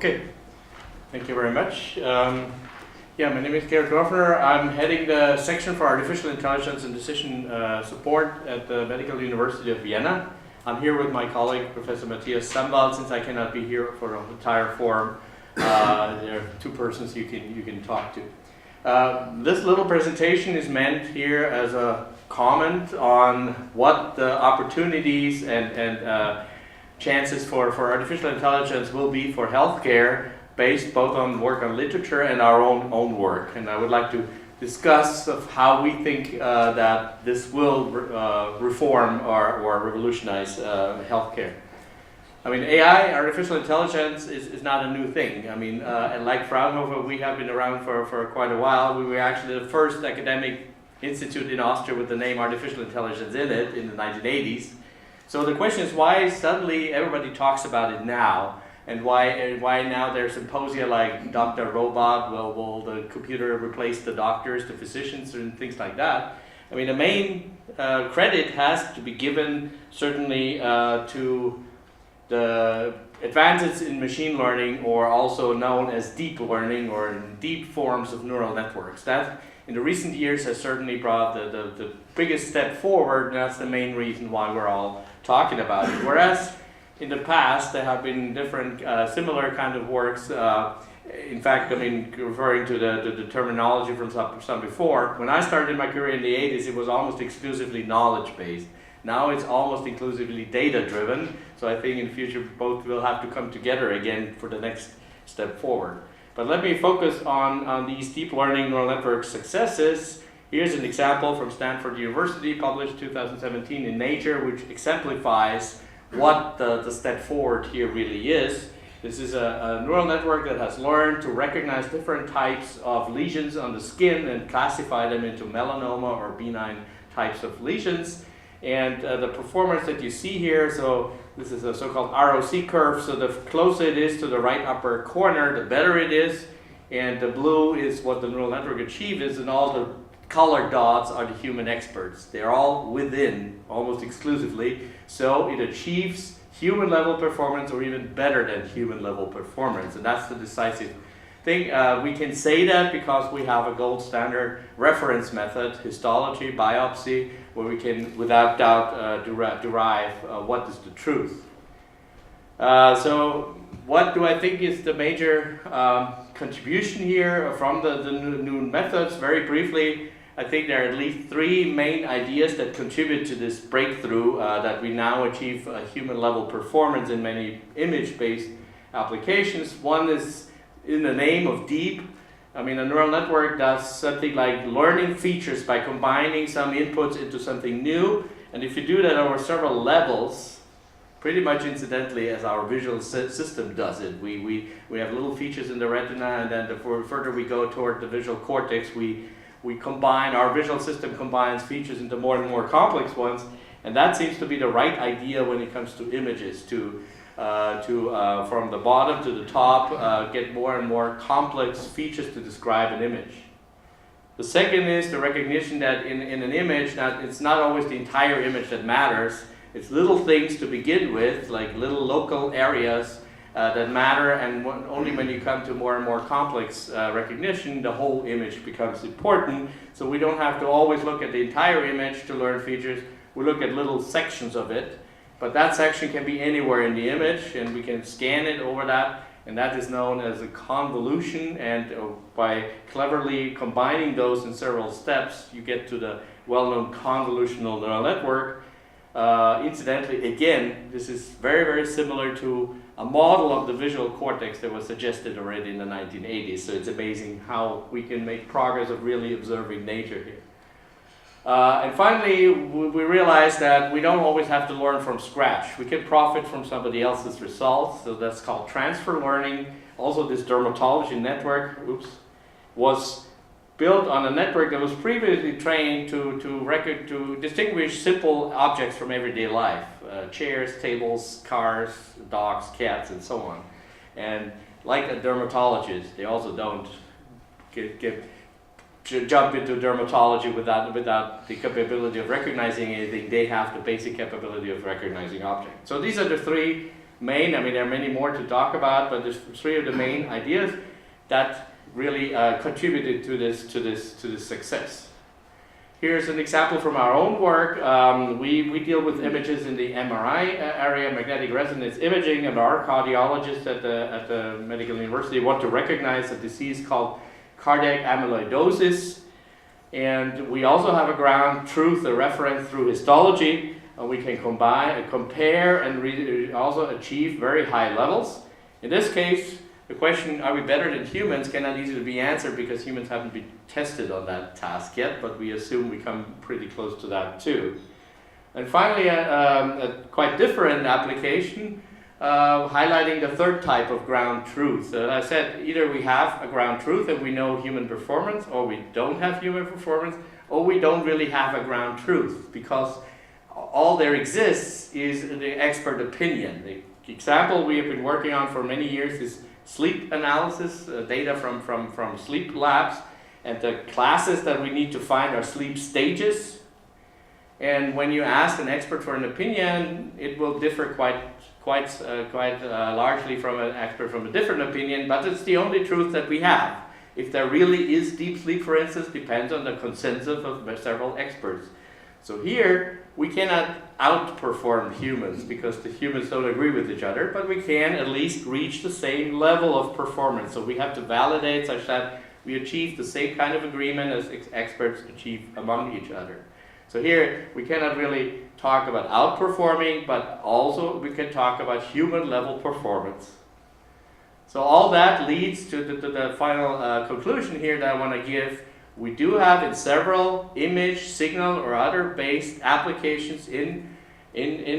Okay, thank you very much. My name is Georg Dorffner. I'm heading the section for Artificial Intelligence and Decision Support at the Medical University of Vienna. I'm here with my colleague, Professor Matthias Samwald. Since I cannot be here for an entire forum, there are two persons you can talk to. This little presentation is meant here as a comment on what the opportunities and chances for artificial intelligence will be for healthcare, based both on work on literature and our own work. And I would like to discuss of how we think that this will reform or revolutionize healthcare. I mean, AI, artificial intelligence, is not a new thing. I mean, and like Fraunhofer, we have been around for quite a while. We were actually the first academic institute in Austria with the name artificial intelligence in it in the 1980s. So the question is, why suddenly everybody talks about it now? And why now there's symposia like Dr. Robot, will the computer replace the doctors, the physicians, and things like that? I mean, the main credit has to be given certainly to the advances in machine learning, or also known as deep learning or deep forms of neural networks. That in the recent years has certainly brought the biggest step forward, and that's the main reason why we're all talking about it. Whereas in the past, there have been different similar kind of works. In fact, I mean, referring to the terminology from some before, when I started my career in the 80s, it was almost exclusively knowledge-based. Now it's almost exclusively data-driven. So I think in the future, both will have to come together again for the next step forward. But let me focus on these deep learning neural network successes. Here's an example from Stanford University, published 2017 in Nature, which exemplifies what the step forward here really is. This is a neural network that has learned to recognize different types of lesions on the skin and classify them into melanoma or benign types of lesions. And the performance that you see here, so this is a so-called ROC curve, so the closer it is to the right upper corner, the better it is. And the blue is what the neural network achieved, and all the colored dots are the human experts. They're all within, almost exclusively, so it achieves human level performance or even better than human level performance, and that's the decisive thing. We can say that because we have a gold standard reference method, histology, biopsy, where we can without doubt derive what is the truth. So what do I think is the major contribution here from the new methods? Very briefly, I think there are at least three main ideas that contribute to this breakthrough that we now achieve human level performance in many image-based applications. One is in the name of deep. I mean, a neural network does something like learning features by combining some inputs into something new. And if you do that over several levels, pretty much incidentally as our visual system does it, we have little features in the retina, and then the further we go toward the visual cortex, we combine, our visual system combines features into more and more complex ones, and that seems to be the right idea when it comes to images, to from the bottom to the top, get more and more complex features to describe an image. The second is the recognition that in an image, that it's not always the entire image that matters, it's little things to begin with, like little local areas that matter, and only when you come to more and more complex recognition, the whole image becomes important. So we don't have to always look at the entire image to learn features. We look at little sections of it, but that section can be anywhere in the image, and we can scan it over that, and that is known as a convolution, and by cleverly combining those in several steps, you get to the well-known convolutional neural network. Incidentally, again, this is very, very similar to a model of the visual cortex that was suggested already in the 1980s. So it's amazing how we can make progress of really observing nature here. And finally, we realize that we don't always have to learn from scratch. We can profit from somebody else's results. So that's called transfer learning. Also, this dermatology network, was built on a network that was previously trained to distinguish simple objects from everyday life. Chairs, tables, cars, dogs, cats, and so on. And like a dermatologist, they also don't jump into dermatology without the capability of recognizing anything. They have the basic capability of recognizing objects. So these are the three main, I mean there are many more to talk about, but there's three of the main ideas that really contributed to this success. Here's an example from our own work. We deal with images in the MRI area, magnetic resonance imaging, and our cardiologists at the Medical University want to recognize a disease called cardiac amyloidosis. And we also have a ground truth, a reference through histology. We can compare, and also achieve very high levels. In this case, the question, are we better than humans, cannot easily be answered because humans haven't been tested on that task yet, but we assume we come pretty close to that too. And finally, a quite different application, highlighting the third type of ground truth. I said either we have a ground truth and we know human performance, or we don't have human performance, or we don't really have a ground truth, because all there exists is the expert opinion. The example we have been working on for many years is sleep analysis, data from sleep labs, and the classes that we need to find are sleep stages. And when you ask an expert for an opinion, it will differ quite largely from an expert from a different opinion, but it's the only truth that we have. If there really is deep sleep, for instance, depends on the consensus of several experts. So here, we cannot outperform humans because the humans don't agree with each other, but we can at least reach the same level of performance. So we have to validate such that we achieve the same kind of agreement as experts achieve among each other. So here, we cannot really talk about outperforming, but also we can talk about human level performance. So all that leads to the final conclusion here that I want to give. We do have in several image, signal, or other based applications in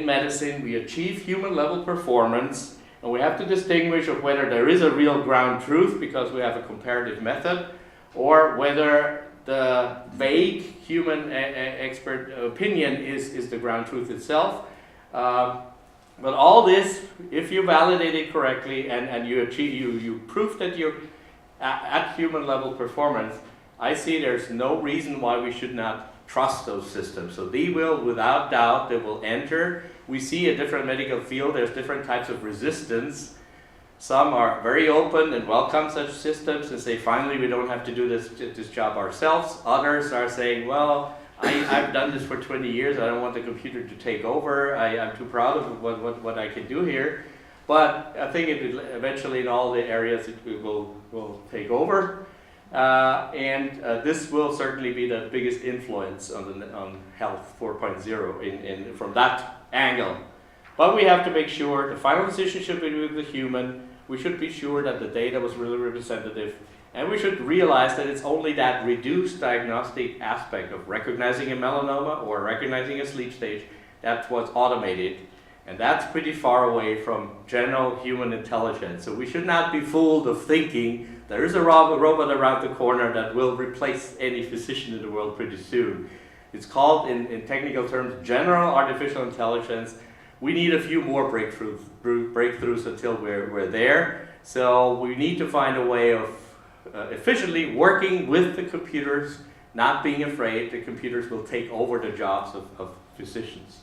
medicine, we achieve human level performance, and we have to distinguish of whether there is a real ground truth because we have a comparative method, or whether the vague human expert opinion is the ground truth itself. But all this, if you validate it correctly and you prove that you're at human level performance, I see there's no reason why we should not trust those systems. So they will, without doubt, they will enter. We see a different medical field, there's different types of resistance. Some are very open and welcome such systems and say, finally, we don't have to do this job ourselves. Others are saying, well, I've done this for 20 years, I don't want the computer to take over, I'm too proud of what I can do here. But I think eventually in all the areas it will take over. This will certainly be the biggest influence on Health 4.0 from that angle. But we have to make sure the final decision should be with the human. We should be sure that the data was really representative. And we should realize that it's only that reduced diagnostic aspect of recognizing a melanoma or recognizing a sleep stage that was automated. And that's pretty far away from general human intelligence. So we should not be fooled of thinking there is a robot around the corner that will replace any physician in the world pretty soon. It's called, in technical terms, general artificial intelligence. We need a few more breakthroughs until we're there. So we need to find a way of efficiently working with the computers, not being afraid the computers will take over the jobs of physicians.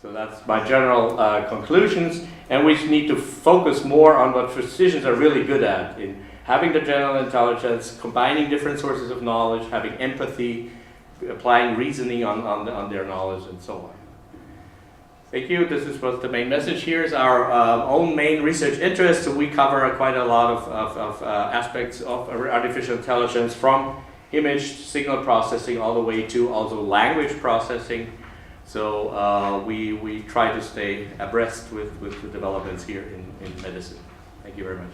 So that's my general conclusions, and we need to focus more on what physicians are really good at, in having the general intelligence, combining different sources of knowledge, having empathy, applying reasoning on their knowledge, and so on. Thank you. This was the main message. Here's our own main research interest. So we cover quite a lot of aspects of artificial intelligence, from image signal processing all the way to also language processing. So we try to stay abreast with the developments here in medicine. Thank you very much.